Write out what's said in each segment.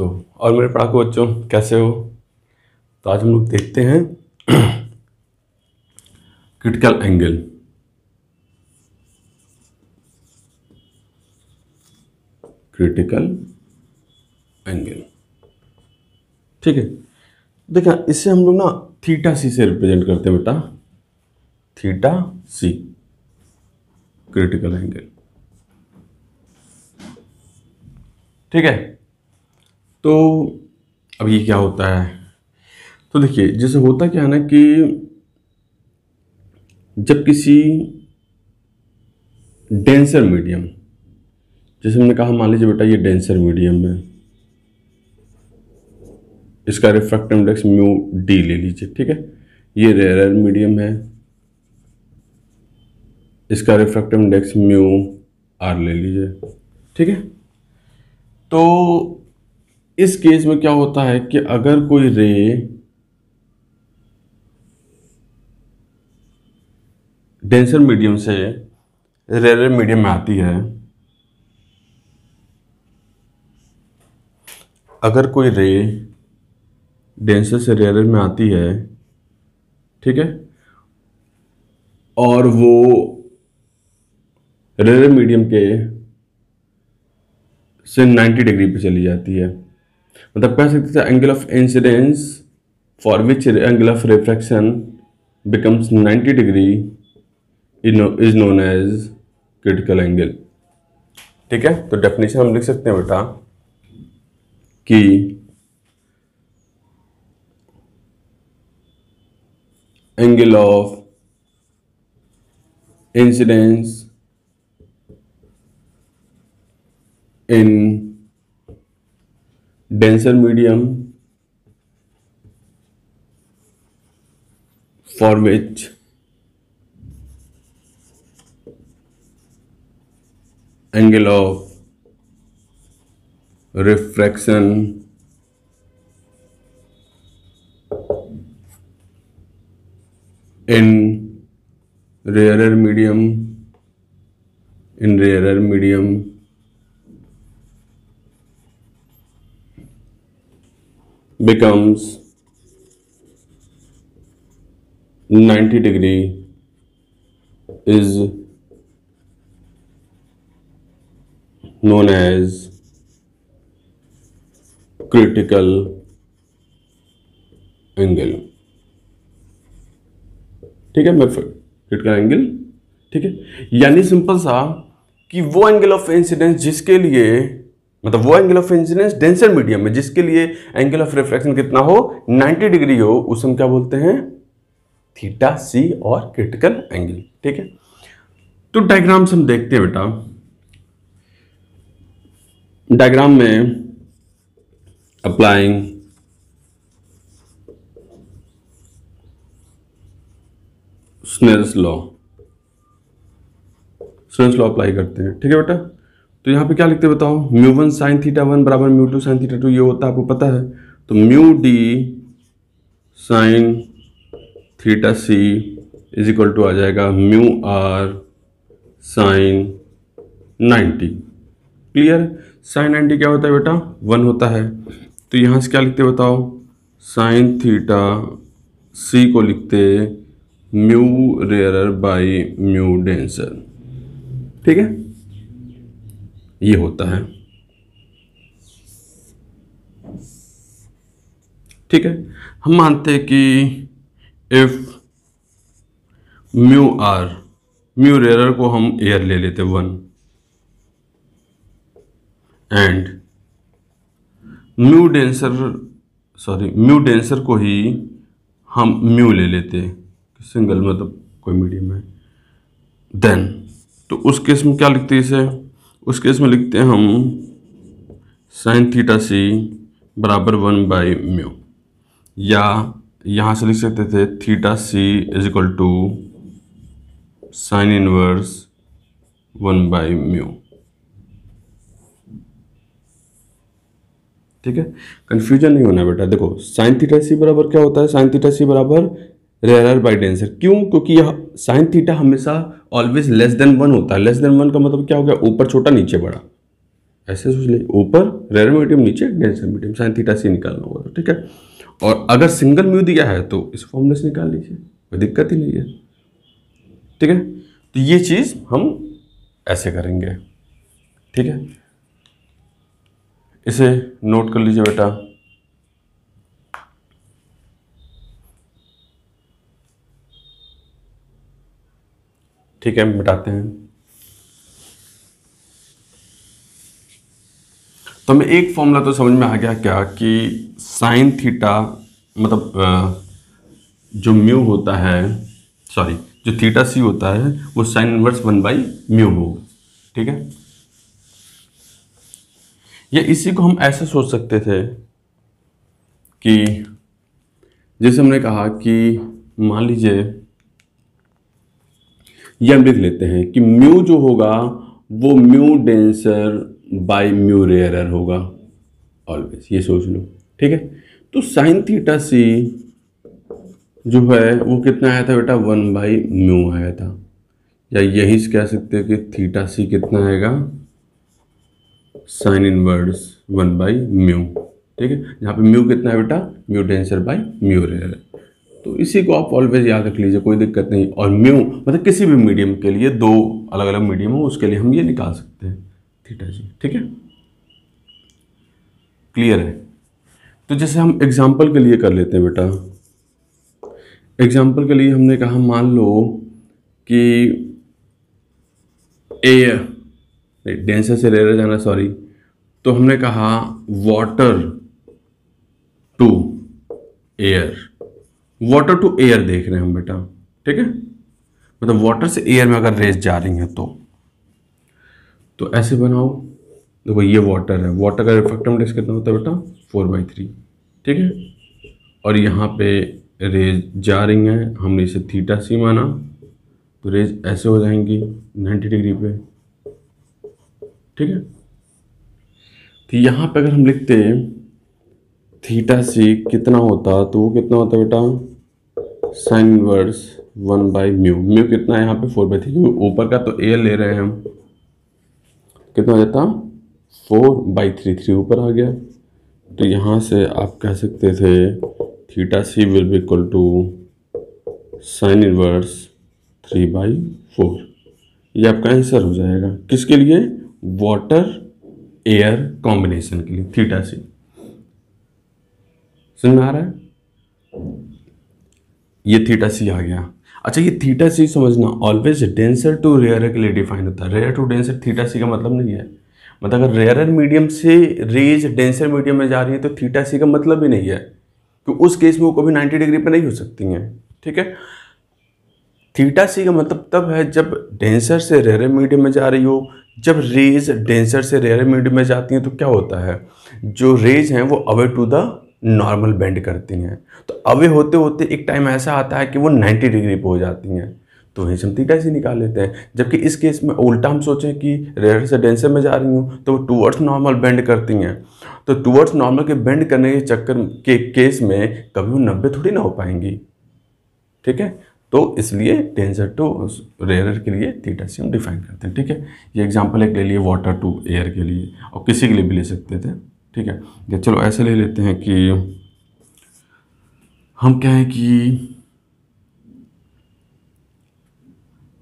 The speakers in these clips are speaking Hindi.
तो और मेरे पढ़ाकू बच्चों कैसे हो। तो आज हम लोग देखते हैं क्रिटिकल एंगल। क्रिटिकल एंगल, ठीक है। देखा, इससे हम लोग ना थीटा सी से रिप्रेजेंट करते हैं बेटा, थीटा सी, क्रिटिकल एंगल, ठीक है। तो अब ये क्या होता है, तो देखिए जैसे होता क्या है ना कि जब किसी डेंसर मीडियम, जैसे हमने कहा मान लीजिए बेटा ये डेंसर मीडियम है, इसका रिफ्रैक्टिव इंडेक्स म्यू डी ले लीजिए, ठीक है। ये रेयर मीडियम है, इसका रिफ्रैक्टिव इंडेक्स म्यू आर ले लीजिए, ठीक है। तो इस केस में क्या होता है कि अगर कोई रे डेंसर मीडियम से रेयर मीडियम में आती है, अगर कोई रे डेंसर से रेयर में आती है, ठीक है, और वो रेयर मीडियम के से 90 डिग्री पे चली जाती है, मतलब कह सकते थे angle of incidence for which angle of refraction becomes 90 degree is known as critical angle, ठीक है। तो डेफिनेशन हम लिख सकते हैं बेटा कि angle of incidence in denser medium for which angle of refraction in rarer medium becomes 90 degree is known as critical angle, ठीक है। मैं क्रिटिकल एंगल, ठीक है, यानी सिंपल सा कि वो एंगल ऑफ इंसिडेंस जिसके लिए, मतलब वो angle of incidence denser medium में जिसके लिए एंगल ऑफ रिफ्रैक्शन कितना हो, 90 डिग्री हो, उसे हम क्या बोलते हैं, थीटा सी और क्रिटिकल एंगल, ठीक है। तो डायग्राम्स हम देखते हैं बेटा। डायग्राम में अप्लाइंग स्नेल्स लॉ अप्लाई करते हैं, ठीक है बेटा। तो यहाँ पे क्या लिखते हैं बताओ, mu one sine theta one बराबर mu two sine theta two, ये होता है आपको पता है। तो mu D sine theta C is equal to आ जाएगा mu R sine 90। Clear. Sine 90 क्या होता है बेटा, 1 होता है। तो यहाँ से क्या लिखते बताओ, साइन थीटा सी को लिखते mu rarer by mu denser, ठीक है। ये होता है, ठीक है। हम मानते हैं कि if mu R, mu rarer को हम एयर ले लेते 1 एंड म्यू डेंसर को ही हम म्यू ले लेते सिंगल, मतलब कोई मीडियम है, देन तो उस केस में क्या लिखते हैं इसे, उस केस में लिखते हैं हम साइन थीटा सी बराबर 1 बाई म्यू, या यहाँ से लिख सकते थे theta C is equal to sine inverse 1 by mu, ठीक है। कंफ्यूजन नहीं होना बेटा। देखो साइन थीटा सी बराबर क्या होता है, साइन थीटा सी बराबर रेयर बाई डेंसर। क्यों? क्योंकि यह साइन थीटा हमेशा ऑलवेज लेस देन 1 होता है। लेस देन 1 का मतलब क्या हो गया, ऊपर छोटा नीचे बड़ा, ऐसे सोच ले, ऊपर रेयर मीडियम, नीचे डेंसर मीडियम, साइन थीटा सी निकालना होगा तो ठीक है। और अगर सिंगल म्यू दिया है तो इस फॉर्मूले से निकाल लीजिए, कोई दिक्कत ही नहीं है, ठीक है। तो ये चीज़ हम ऐसे करेंगे, ठीक है। इसे नोट कर लीजिए बेटा। ठीक है, हम मिटाते हैं। तो हमें एक फॉर्मूला तो समझ में आ गया क्या, कि साइन थीटा मतलब जो म्यू होता है, सॉरी जो थीटा सी होता है वो साइन इनवर्स 1/म्यू होगा, ठीक है। या इसी को हम ऐसे सोच सकते थे कि जैसे हमने कहा कि मान लीजिए ये हम लिख लेते हैं कि म्यू जो होगा वो mu denser by mu rarer होगा ऑलवेज, ये सोच लो, ठीक है। तो साइन थीटा सी जो है वो कितना आया था बेटा, 1/म्यू आया था, या यही से कह सकते हैं कि थीटा सी कितना आएगा, साइन इनवर्स 1/म्यू, ठीक है। यहाँ पे म्यू कितना है बेटा, mu denser by mu rarer. तो इसी को आप ऑलवेज याद रख लीजिए, कोई दिक्कत नहीं। और म्यू मतलब किसी भी मीडियम के लिए, दो अलग अलग मीडियम हो उसके लिए हम ये निकाल सकते हैं थीटा जी, ठीक है, क्लियर है। तो जैसे हम एग्जाम्पल के लिए कर लेते हैं बेटा, एग्जाम्पल के लिए हमने कहा मान लो कि एयर, डेंसर से रेयर जाना सॉरी, तो हमने कहा water to air, water to air देख रहे हैं हम बेटा, ठीक है। मतलब वाटर से एयर में अगर रेस जा रही हैं तो ऐसे बनाओ, देखो ये वाटर है, वाटर का रिफ्रैक्टिव इंडेक्स कितना होता है बेटा, 4/3, ठीक है। और यहाँ पे रेज जा रही हैं, हमने इसे थीटा सी माना, तो रेज ऐसे हो जाएंगी 90 डिग्री पे, ठीक है। तो यहाँ पे अगर हम लिखते थीटा सी कितना होता, तो वो कितना होता बेटा, साइन इनवर्स 1/म्यू, म्यू कितना है यहाँ पे 4/3, क्योंकि ऊपर का तो एयर ले रहे हैं हम, कितना हो जाता 4/3, 3 ऊपर आ गया। तो यहाँ से आप कह सकते थे theta C will be equal to sine inverse 3/4, ये आपका आंसर हो जाएगा, किसके लिए, वाटर एयर कॉम्बिनेशन के लिए, थीटा सी। समझ में आ रहा है, ये थीटा सी आ गया। अच्छा, ये थीटा सी समझना ऑलवेज डेंसर टू रेयर के लिए डिफाइन होता है, रेयर टू डेंसर थीटा सी का मतलब नहीं है। मतलब अगर रेयर मीडियम से रेज डेंसर मीडियम में जा रही है तो थीटा सी का मतलब ही नहीं है, तो उस केस में वो कभी 90 डिग्री पर नहीं हो सकती हैं, ठीक है। थीटा सी का मतलब तब है जब डेंसर से रेयर मीडियम में जा रही हो, जब रेज डेंसर से रेयर मीडियम में जाती हैं तो क्या होता है, जो रेज हैं वो away to the normal bend करती हैं, तो अवे होते होते एक टाइम ऐसा आता है कि वो 90 डिग्री पे हो जाती हैं, तो वहीं से हम थीटा सी निकाल लेते हैं। जबकि इस केस में उल्टा हम सोचें कि रेयर से डेंसर में जा रही हूँ तो वो टूवर्ड्स नॉर्मल बेंड करती हैं, तो टूवर्ड्स नॉर्मल के बेंड करने के चक्कर के केस में कभी वो 90 थोड़ी ना हो पाएंगी, ठीक है। तो इसलिए डेंसर टू रेयर के लिए थीटा सी हम डिफाइन करते हैं, ठीक है। ये एग्जांपल एक ले लिए वाटर टू एयर के लिए, और किसी के लिए भी ले सकते थे, ठीक है। या चलो ऐसे ले लेते हैं कि हम क्या है कि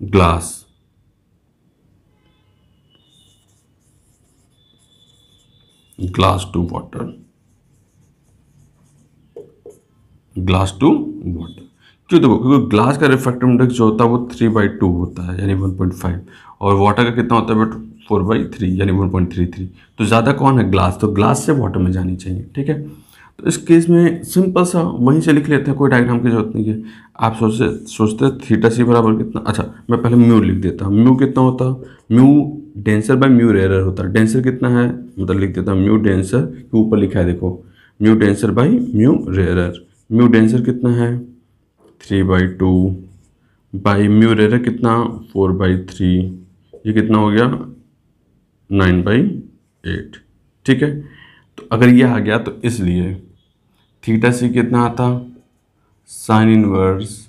glass to water, glass to water, क्यों, देखो क्योंकि ग्लास का रिफ्रैक्टिव इंडेक्स जो होता है वो 3/2 होता है यानी 1.5, और वाटर का कितना होता है बट 4/3 यानी 1.33, तो ज़्यादा कौन है, ग्लास, तो ग्लास से वाटर में जानी चाहिए, ठीक है। तो इस केस में सिंपल सा वहीं से लिख लेते हैं, कोई डायग्राम की जरूरत नहीं है। आप सोचते थीटा सी बराबर कितना, अच्छा मैं पहले म्यू लिख देता हूँ, म्यू कितना होता, mu denser by mu rare होता है, डेंसर कितना है मतलब लिख देता हूँ म्यू डेंसर, के ऊपर लिखा है देखो mu denser by mu rare, mu denser कितना है 3/2 बाई म्यू रेयर कितना 4/3, ये कितना हो गया 9/8, ठीक है। तो अगर ये आ गया तो इसलिए थीटा सी कितना आता, साइन इनवर्स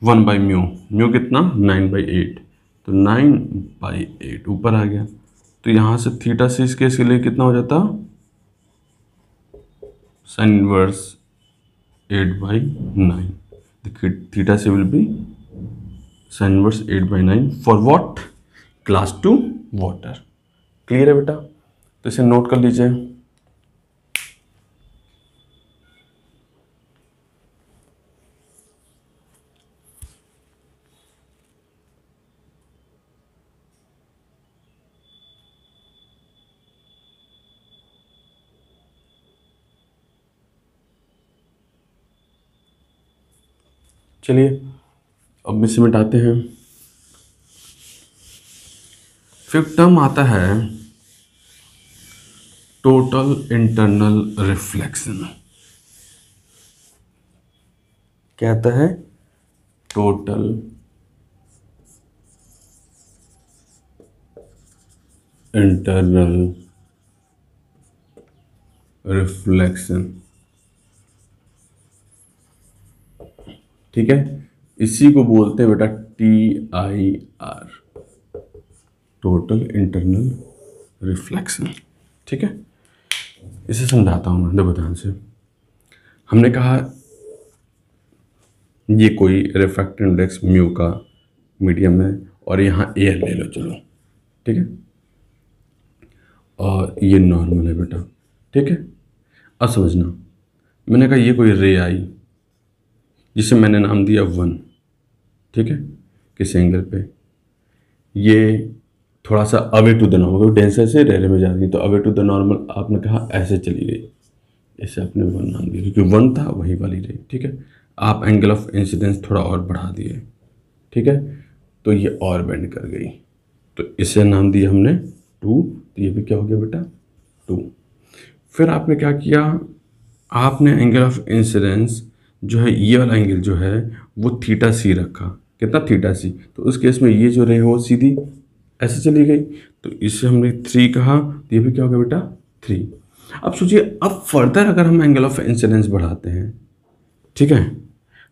1/म्यू, म्यू कितना 9/8, तो 9/8 ऊपर आ गया, तो यहाँ से थीटा सी इस केस के लिए कितना हो जाता, साइन इनवर्स 8/9। देखिए theta C will be sine inverse 8/9 for what, class 2 water. Clear है बेटा? तो इसे नोट कर लीजिए। चलिए अब इसे मिटाते हैं। फिफ्थ टर्म आता है टोटल इंटरनल रिफ्लेक्शन। क्या आता है? Total internal reflection. ठीक है, इसी को बोलते हैं बेटा TIR, टोटल इंटरनल रिफ्लेक्शन। ठीक है, इसे समझाता हूँ मैं, देखो ध्यान से। हमने कहा ये कोई रिफ्रैक्टिव इंडेक्स म्यू का मीडियम है और यहाँ एयर ले लो, चलो ठीक है, और ये नॉर्मल है बेटा। ठीक है, अब समझना, मैंने कहा ये कोई रे आई जिसे मैंने नाम दिया 1, ठीक है, किस एंगल पे, ये थोड़ा सा away to the normal, denser से रेयर में जा रही है, तो अवे टू द नॉर्मल आपने कहा ऐसे चली गई, इसे आपने 1 नाम दिया क्योंकि 1 था वही वाली रही। ठीक है, आप एंगल ऑफ इंसिडेंस थोड़ा और बढ़ा दिए, ठीक है, तो ये और बेंड कर गई, तो इसे नाम दिया हमने 2, तो ये भी क्या हो गया बेटा 2। फिर आपने क्या किया, आपने एंगल ऑफ इंसिडेंस जो है, ये वाला एंगल जो है वो थीटा सी रखा, कितना थीटा सी, तो उस केस में ये जो रे हो सीधी ऐसे चली गई, तो इसे हमने 3 कहा, तो ये भी क्या हो गया बेटा 3। अब सोचिए, अब फर्दर अगर हम एंगल ऑफ इंसिडेंस बढ़ाते हैं, ठीक है,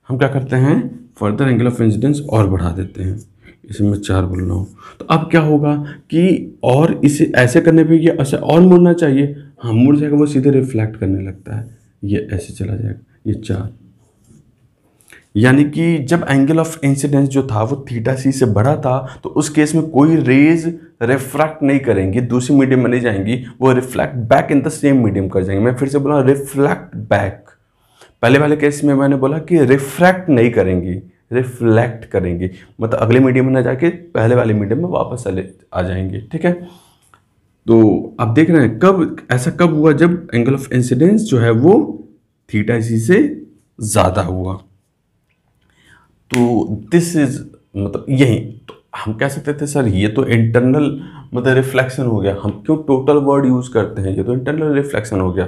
हम क्या करते हैं, फर्दर एंगल ऑफ इंसिडेंस और बढ़ा देते हैं, इसे मैं 4 बोल रहा हूँ, तो अब क्या होगा कि और इसे ऐसे करने पे ये ऐसे और मुड़ना चाहिए, हाँ मुड़ जाएगा, वो सीधे रिफ्लेक्ट करने लगता है, ये ऐसे चला जाएगा, ये 4। यानी कि जब एंगल ऑफ इंसिडेंस जो था वो थीटा सी से बड़ा था, तो उस केस में कोई रेज रिफ्रैक्ट नहीं करेंगी, दूसरी मीडियम में नहीं जाएंगी, वो reflect back in the same medium कर जाएंगे। मैं फिर से बोला रिफ्लेक्ट बैक, पहले वाले केस में मैंने बोला कि रिफ्रैक्ट नहीं करेंगी, रिफ्लेक्ट करेंगी, मतलब अगले मीडियम में ना जाके पहले वाले मीडियम में वापस आ जाएंगे। ठीक है, तो आप देख रहे हैं कब ऐसा कब हुआ, जब एंगल ऑफ इंसिडेंस जो है वो थीटा सी से ज़्यादा हुआ। तो दिस इज मतलब यही, तो हम कह सकते थे सर ये तो इंटरनल मतलब रिफ्लेक्शन हो गया, हम क्यों टोटल वर्ड यूज़ करते हैं, ये तो इंटरनल रिफ्लेक्शन हो गया।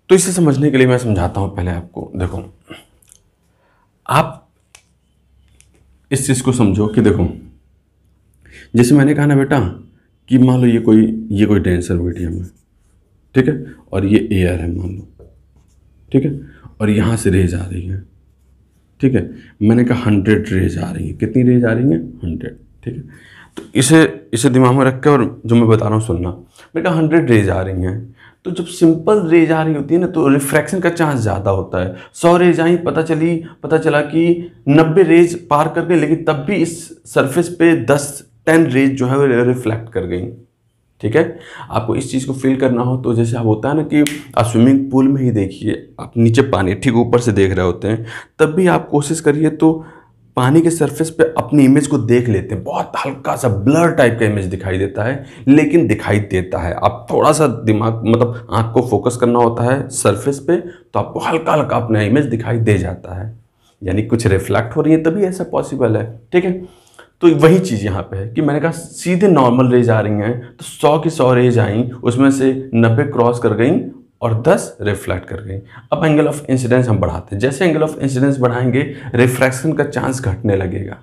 तो इसे समझने के लिए मैं समझाता हूँ पहले आपको। देखो आप इस चीज़ को समझो कि देखो, जैसे मैंने कहा ना बेटा कि मान लो ये कोई डेंसर मीडियम है, ठीक है, और ये एयर है मान लो, ठीक है, और यहाँ से रेज आ रही है, ठीक है, मैंने कहा 100 रेज आ रही है, कितनी रेज आ रही है 100, ठीक है, तो इसे दिमाग में रख के और जो मैं बता रहा हूँ सुनना। मैंने कहा 100 रेज आ रही हैं, तो जब सिंपल रेज आ रही होती है ना तो रिफ्रैक्शन का चांस ज़्यादा होता है। 100 रेज आई, पता चला कि 90 रेज पार कर गई, लेकिन तब भी इस सरफेस पे 10 रेज जो है वो रिफ्लेक्ट कर गई। ठीक है, आपको इस चीज़ को फील करना हो तो जैसे आप होता है ना कि आप स्विमिंग पूल में ही देखिए, आप नीचे पानी ठीक ऊपर से देख रहे होते हैं, तब भी आप कोशिश करिए तो पानी के सरफेस पे अपनी इमेज को देख लेते हैं, बहुत हल्का सा ब्लर टाइप का इमेज दिखाई देता है, लेकिन दिखाई देता है। आप थोड़ा सा दिमाग मतलब आँख को फोकस करना होता है सरफेस पे, तो आपको हल्का हल्का अपना इमेज दिखाई दे जाता है, यानी कुछ रिफ्लेक्ट हो रही है, तभी ऐसा पॉसिबल है। ठीक है, तो वही चीज़ यहाँ पे है कि मैंने कहा सीधे नॉर्मल रेज आ रही हैं, तो 100 की 100 रेज आई, उसमें से 90 क्रॉस कर गई और 10 रिफ्लेक्ट कर गई। अब एंगल ऑफ इंसिडेंस हम बढ़ाते हैं, जैसे एंगल ऑफ इंसिडेंस बढ़ाएंगे रिफ्रैक्शन का चांस घटने लगेगा,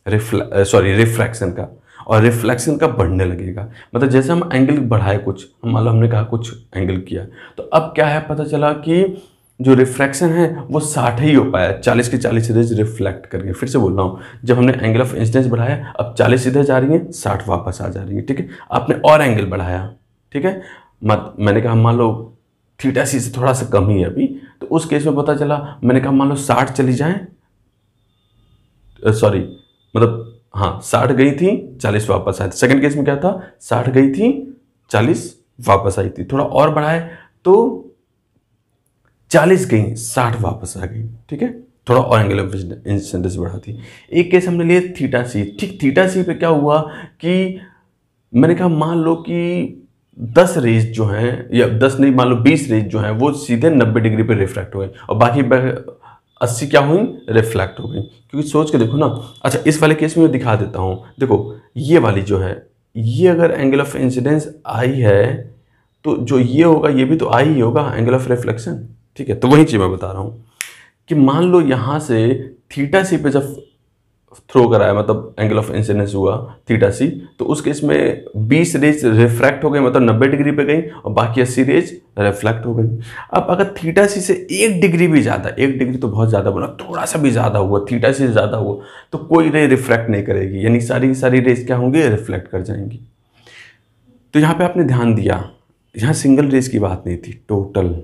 रिफ्रैक्शन का, और रिफ्लेक्शन का बढ़ने लगेगा। मतलब जैसे हम एंगल बढ़ाए कुछ, हम मान लो हमने कहा कुछ एंगल किया, तो अब क्या है पता चला कि जो रिफ्रैक्शन है वो 60 ही हो पाया, 40 की 40 रेज रिफ्लेक्ट करके। फिर से बोल रहा हूँ, जब हमने एंगल ऑफ इंसिडेंस बढ़ाया, अब 40 इधर जा रही है, 60 वापस आ जा रही है, ठीक है। आपने और एंगल बढ़ाया, ठीक है, मैंने कहा मान लो थीटा सी से थोड़ा सा कम ही है अभी, तो उस केस में पता चला, मैंने कहा मान लो 60 चली जाए, सॉरी मतलब हाँ 60 गई थी 40 वापस आई थी। सेकंड केस में क्या था, 60 गई थी 40 वापस आई थी, थोड़ा और बढ़ाए तो 40 गई 60 वापस आ गई, ठीक है, थोड़ा और एंगल ऑफ इंसिडेंस बढ़ा थी। एक केस हमने लिया थीटा सी, ठीक थीटा सी पे क्या हुआ कि मैंने कहा मान लो कि 10 रेज जो हैं, या 10 नहीं मान लो 20 रेज जो हैं वो सीधे 90 डिग्री पे रिफ्रैक्ट हो गए और बाकी 80 क्या हुई, रिफ्लेक्ट हो गई। क्योंकि सोच के देखो ना, अच्छा इस वाले केस में मैं दिखा देता हूँ, देखो ये वाली जो है, ये अगर एंगल ऑफ इंसिडेंस आई है तो जो ये होगा ये भी तो आई ही होगा, एंगल ऑफ रिफ्लेक्शन, ठीक है। तो वही चीज़ मैं बता रहा हूँ कि मान लो यहाँ से थीटा सी पे जब थ्रो कराया, मतलब एंगल ऑफ इंसिडेंस हुआ थीटा सी, तो उस केस में 20 रेज रिफ्रैक्ट हो गई, मतलब 90 डिग्री पे गई और बाकी 80 रेज रिफ्लेक्ट हो गई। अब अगर थीटा सी से 1 डिग्री भी ज़्यादा, 1 डिग्री तो बहुत ज़्यादा बोला, थोड़ा सा भी ज़्यादा हुआ, थीटा सी से ज़्यादा हुआ, तो कोई रे रिफ्रैक्ट नहीं करेगी, यानी सारी की सारी रेज क्या होंगी, रिफ्लेक्ट कर जाएंगी। तो यहाँ पे आपने ध्यान दिया, यहाँ सिंगल रेज की बात नहीं थी, टोटल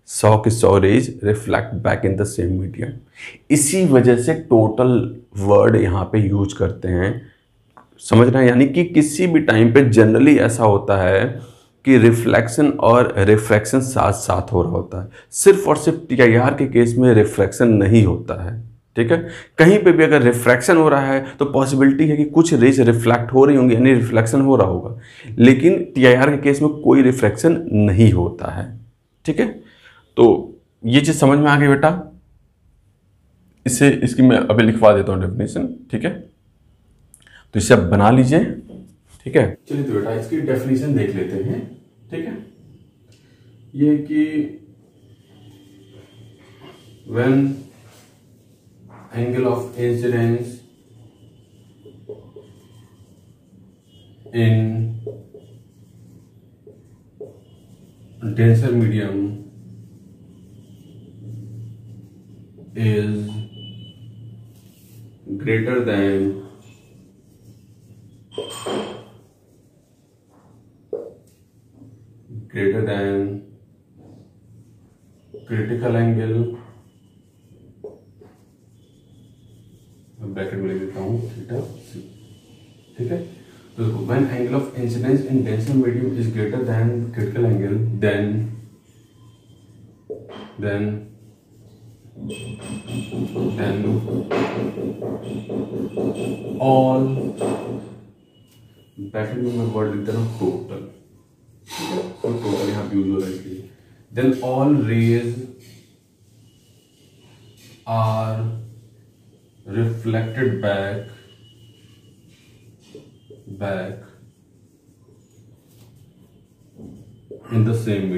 100 की 100 rays reflect back in the same medium. इसी वजह से टोटल वर्ड यहाँ पे यूज करते हैं, समझ रहे हैं, यानी कि किसी भी टाइम पे जनरली ऐसा होता है कि रिफ्लेक्शन और रिफ्रैक्शन साथ साथ हो रहा होता है। सिर्फ और सिर्फ टीआईआर के केस में रिफ्रैक्शन नहीं होता है, ठीक है। कहीं पे भी अगर रिफ्रैक्शन हो रहा है तो पॉसिबिलिटी है कि कुछ रेज रिफ्लेक्ट हो रही होंगी, यानी रिफ्लेक्शन हो रहा होगा, लेकिन टीआईआर के केस में कोई रिफ्रैक्शन नहीं होता है, ठीक है। तो ये चीज समझ में आ गई बेटा, इससे इसकी मैं अभी लिखवा देता हूँ डेफिनेशन, ठीक है। तो इसे आप बना लीजिए, ठीक है। चलिए तो बेटा इसकी डेफिनेशन देख लेते हैं, ठीक है। ये कि when angle of incidence in denser medium is greater than critical angle, bracket में लिख देता हूँ थीटा सी, ठीक है। तो देखो when angle of incidence in denser medium is greater than critical angle, then all, bracket में मैं वर्ड लिख दे रहा हूँ टोटल, ठीक है, तो टोटल यहाँ यूज हो रहा है इसलिए, then all rays are reflected back in the same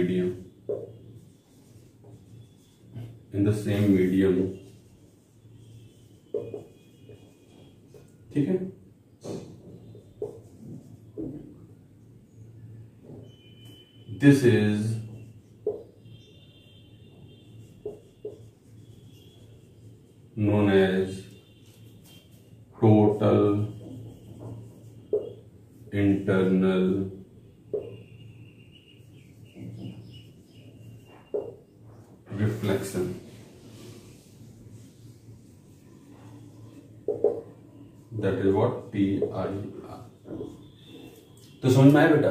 medium, ठीक है। This is known as total internal reflection, that is what TIR। तो समझ में आया बेटा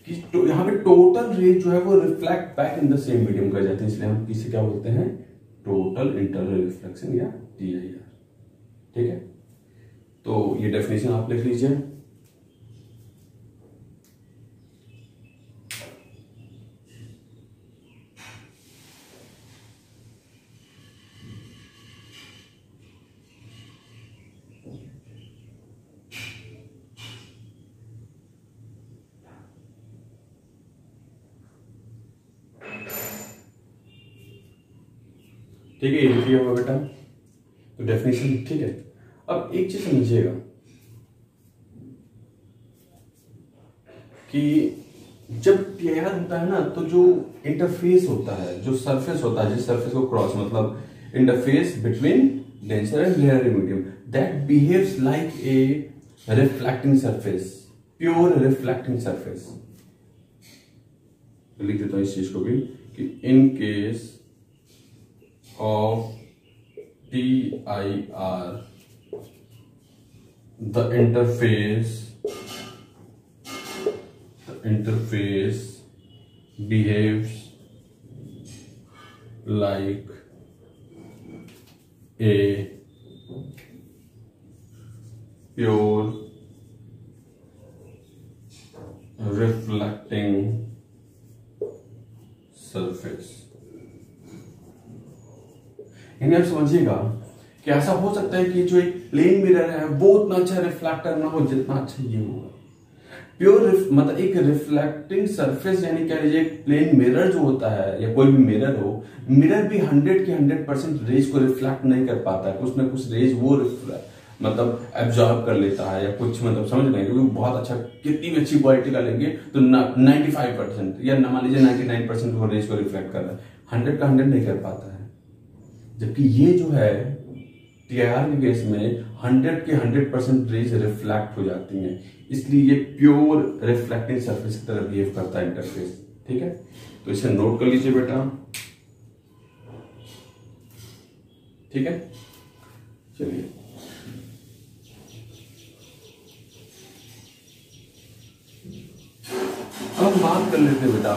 कि तो यहाँ पे टोटल रेज जो है वो reflect back in the same medium कर जाते हैं, इसलिए हम किसे क्या बोलते हैं, टोटल इंटरनल रिफ्लेक्शन या TIR, ठीक है। तो ये डेफिनेशन आप लिख लीजिए। ठीक है, ये लिख लिया होगा बेटा, तो डेफिनेशन, ठीक है। अब एक चीज समझिएगा कि जब टीआईआर होता है ना, तो जो इंटरफेस होता है, जो सरफेस होता है, जिस सरफेस को क्रॉस मतलब interface between denser and layer medium, that behaves like a reflecting surface, pure reflecting surface. लिख देता हूं इस चीज को भी कि in case of TIR the interface behaves like a pure reflecting surface। यानी आप समझिएगा कि ऐसा हो सकता है कि जो एक प्लेन मिरर है वो उतना अच्छा रिफ्लेक्टर ना हो जितना अच्छा ये होगा। प्योर मतलब एक रिफ्लेक्टिंग सरफेस, यानी कह लीजिए एक प्लेन मिरर जो होता है या कोई भी मिरर हो, मिरर भी 100 के 100% रेज को रिफ्लेक्ट नहीं कर पाता है, कुछ ना कुछ रेज वो मतलब एब्जॉर्ब कर लेता है या कुछ, मतलब समझ रहे हैं, क्योंकि बहुत अच्छा कितनी भी अच्छी क्वालिटी का लेंगे तो 95% या मान लीजिए 99% वो रेज को रिफ्लेक्ट कर रहा है, 100 का 100 नहीं कर पाता है। जबकि ये जो है टीआईआर के केस में 100 के 100% रेज रिफ्लेक्ट हो जाती हैं, इसलिए ये प्योर रिफ्लेक्टिंग सरफेस की तरह बिहेव करता है इंटरफेस। ठीक है, तो इसे नोट कर लीजिए बेटा। ठीक है, चलिए अब हम बात कर लेते हैं बेटा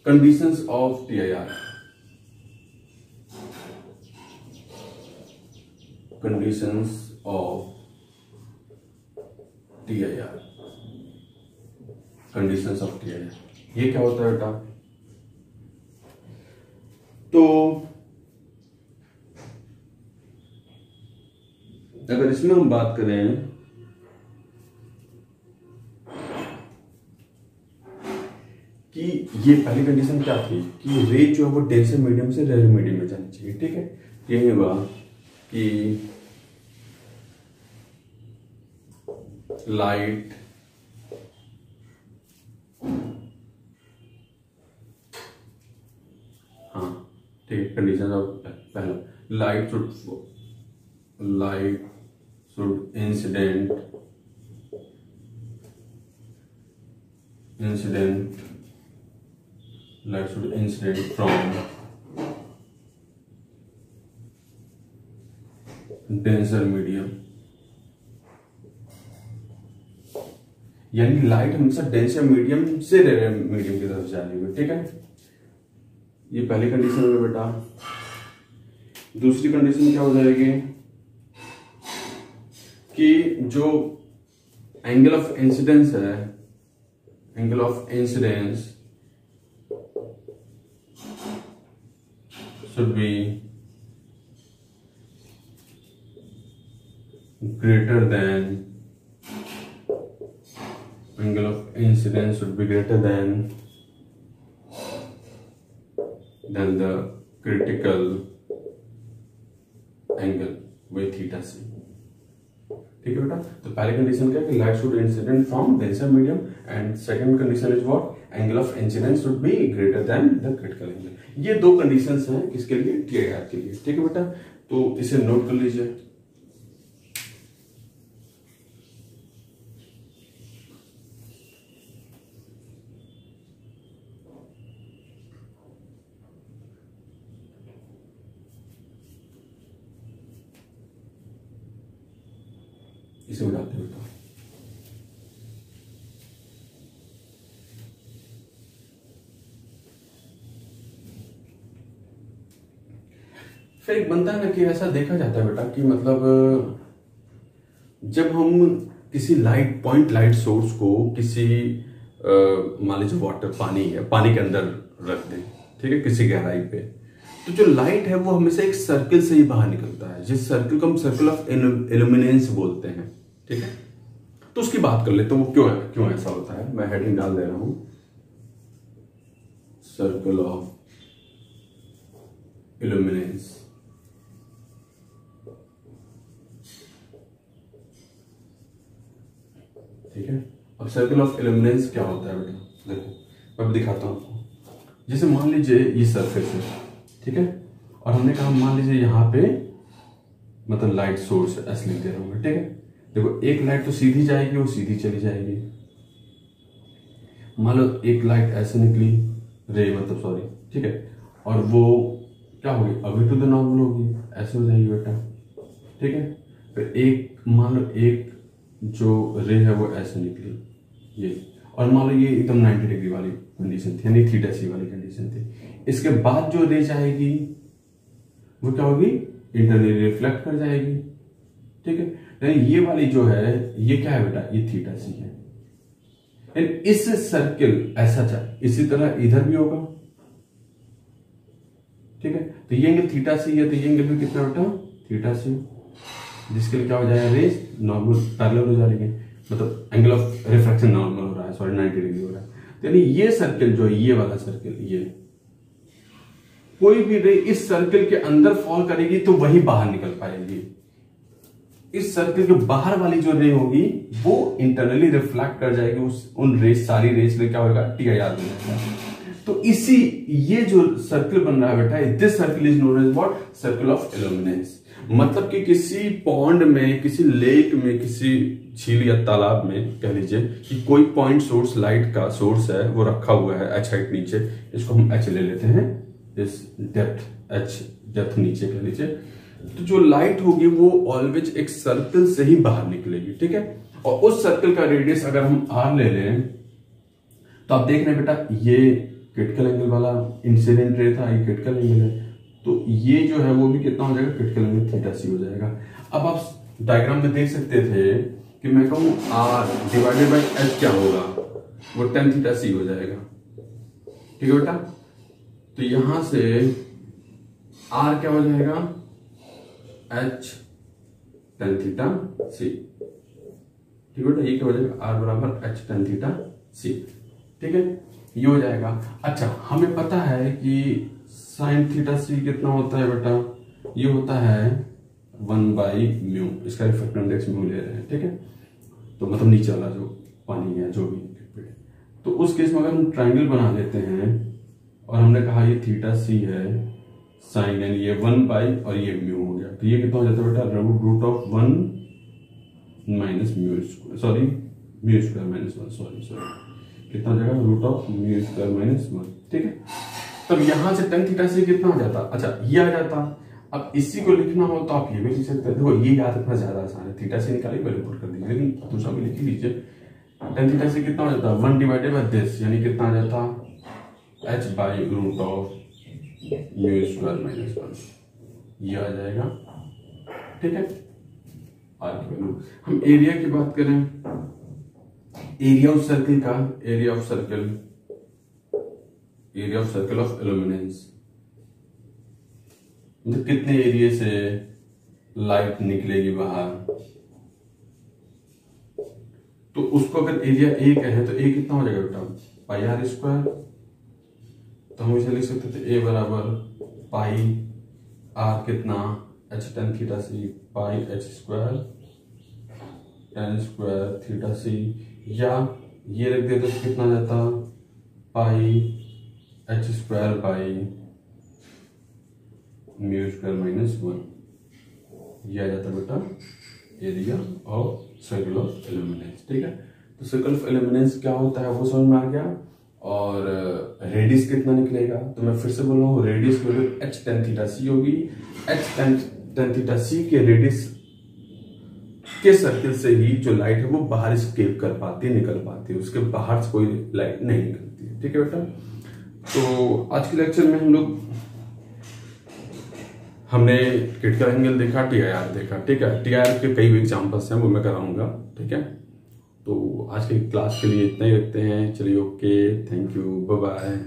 conditions of TIR. Conditions of TIR, conditions of TIR, ये क्या होता है बेटा? तो अगर इसमें हम बात करें कि ये पहली कंडीशन क्या थी कि रेज जो है वो डेंसर मीडियम से रेयर मीडियम में जानी चाहिए। ठीक है, यही हुआ कि लाइट हाँ ठीक है, कंडीशन ऑफ पहला light should incident light should incident from denser medium, यानी लाइट हमेशा डेंसर मीडियम से रेयर मीडियम की तरफ जानी है। ठीक है, ये पहली कंडीशन है बेटा। दूसरी कंडीशन क्या हो जाएगी कि जो एंगल ऑफ इंसिडेंस है, angle of incidence should be greater than, angle of incidence should be greater than the critical angle with theta c। ठीक है बेटा, तो पहली कंडीशन क्या है कि light should incident from denser medium, and second condition is what, angle of incidence should be greater than the critical angle. ये दो कंडीशंस हैं किसके लिए? टीआईआर के लिए। ठीक है बेटा, तो इसे नोट कर लीजिए। इसे उड़ाते बेटा। फिर एक बनता है ना कि ऐसा देखा जाता है बेटा कि मतलब जब हम किसी पॉइंट लाइट सोर्स को किसी मान लीजिए वाटर पानी है, पानी के अंदर रख दें, ठीक है, किसी गहराई पे, तो जो लाइट है वो हमेशा एक सर्किल से ही बाहर निकलता है, जिस सर्किल को हम सर्किल ऑफ इल्यूमिनेंस बोलते हैं। ठीक है, तो उसकी बात कर लेते हैं वो क्यों ऐसा होता है। मैं हेडिंग डाल दे रहा हूं, सर्किल ऑफ इल्यूमिनेंस। ठीक है। अब सर्कल ऑफ इल्यूमिनेंस क्या होता है बेटा, देखो मैं दिखाता हूँ आपको। जैसे मान लीजिए ये सर्कल है, ठीक है, और हमने कहा मान लीजिए यहाँ पे मतलब लाइट सोर्स ऐसे लिख दे रहा हूँ, ठीक है। देखो एक लाइट तो सीधी जाएगी, वो सीधी चली जाएगी। मान लो एक लाइट ऐसे निकली, रे मतलब सॉरी, ठीक है, और वो क्या होगी, अवे टू द नॉर्मल होगी, ऐसे हो जाएगी बेटा, ठीक है। फिर एक मान लो एक जो रे है वो ऐसे निकली ये, और मान लो ये एकदम 90 डिग्री वाली कंडीशन थी, यानी थीटा सी वाली कंडीशन थी। इसके बाद जो रे जाएगी वो क्या होगी, इंटरनली रिफ्लेक्ट कर जाएगी, ठीक है। यानी ये वाली जो है ये क्या है बेटा, ये थीटा सी है। यानी इस सर्किल ऐसा चाहे इसी तरह इधर भी होगा, ठीक है। तो ये एंगल थीटा सी है, तो ये एंगल भी कितना बेटा, थीटा सी, जिसके लिए क्या हो जाएगा, रेज नॉर्मल पैरेलल हो जाएंगे, मतलब एंगल ऑफ रिफ्रैक्शन नॉर्मल हो रहा है, सॉरी 90 डिग्री हो रहा है। तो यानी ये सर्किल जो है, ये वाला सर्किल, ये कोई भी रे इस सर्किल के अंदर फॉल करेगी तो वही बाहर निकल पाएगी। इस सर्किल के बाहर वाली जो रे होगी वो इंटरनली रिफ्लेक्ट कर जाएगी उन रेस, सारी रेस में क्या होगा, TIR बन जाएगा। तो इसी ये जो सर्किल बन रहा है बेटा, this circle is known as what, circle of illuminance. मतलब कि किसी पॉन्ड में, किसी लेक में, किसी झील या तालाब में कह लीजिए कि कोई पॉइंट सोर्स, लाइट का सोर्स है, वो रखा हुआ है h हाइट नीचे, इसको हम h ले लेते हैं, इस डेप्थ h डेप्थ नीचे कह लीजिए। तो जो लाइट होगी वो ऑलवेज एक सर्कल से ही बाहर निकलेगी, ठीक है। और उस सर्कल का रेडियस अगर हम r ले लें तो आप देख रहे हैं बेटा, ये क्रिटिकल एंगल वाला इंसिडेंट रे था, ये क्रिटिकल एंगल है, तो ये जो है वो भी कितना हो जाएगा, क्रिटिकल एंगल थीटा सी हो जाएगा। अब आप डायग्राम में देख सकते थे कि मैं कहूं r डिवाइडेड बाई h क्या होगा, वो tan थीटा सी हो जाएगा, ठीक है बेटा। तो यहां से r क्या हो जाएगा, h tan थीटा सी, ठीक है बेटा। ये क्या हो जाएगा, r बराबर h tan थीटा सी, ठीक है, ये हो जाएगा। अच्छा, हमें पता है कि साइन थीटा सी कितना होता है बेटा, ये होता है 1/μ, इसका रिफ्रैक्टिव इंडेक्स म्यू ले रहे हैं, ठीक है। तो मतलब नीचे वाला जो पानी है, जो भी लिक्विड, तो उस केस में अगर हम ट्राइंगल बना लेते हैं और हमने कहा ये थीटा सी है, साइन यानी ये 1 और ये म्यू हो गया, तो ये कितना हो जाता है बेटा, root of 1 minus mu square, sorry mu square minus 1, sorry कितना हो जाएगा, root of mu square minus 1, ठीक है। तब यहां से tan थीटा सी कितना हो जाता, अच्छा ये आ जाता। अब इसी को लिखना हो तो आप ये भी लिख सकते हैं, देखो ये याद रखना ज्यादा आसान है, थीटा सी निकाली पहले पुट कर दीजिए, लेकिन दूसरा भी लिख लीजिए। tan थीटा सी कितना हो जाता, 1 डिवाइडेड बाय दिस, यानी कितना आ जाता, h by root of mu square minus 1, ये आ जाएगा, ठीक है। आगे हम एरिया की बात करें, एरिया ऑफ सर्किल का, area of circle of illuminance, मतलब कितने एरिया से लाइट निकलेगी बाहर, तो उसको अगर एरिया ए कहें तो ए कितना हो जाएगा बेटा, पाई आर स्क्वायर। तो हम इसे लिख सकते थे ए बराबर पाई आर कितना, h tan theta C, pi h square tan square theta C, या ये रख देते तो कितना जाता, pi h square by mu square minus 1, ये आ जाता बेटा area of circle of illuminance, ठीक है। तो सर्कल ऑफ इल्यूमिनेंस क्या होता है वो समझ में आ गया। और रेडियस कितना निकलेगा, तो मैं फिर से बोल रहा हूँ, रेडियस की वैल्यू h tan थीटा सी होगी। h tan थीटा सी के रेडियस के सर्किल से ही जो लाइट है वो बाहर एस्केप कर पाती है, निकल पाती है, उसके बाहर से कोई लाइट नहीं निकलती है, ठीक है बेटा। तो आज के लेक्चर में हम लोग हमने क्रिटिकल एंगल देखा, TIR देखा, ठीक है। TIR के कई एग्जांपल्स हैं वो मैं कराऊंगा, ठीक है। तो आज की क्लास के लिए इतना ही रखते हैं, चलिए okay, thank you, bye bye.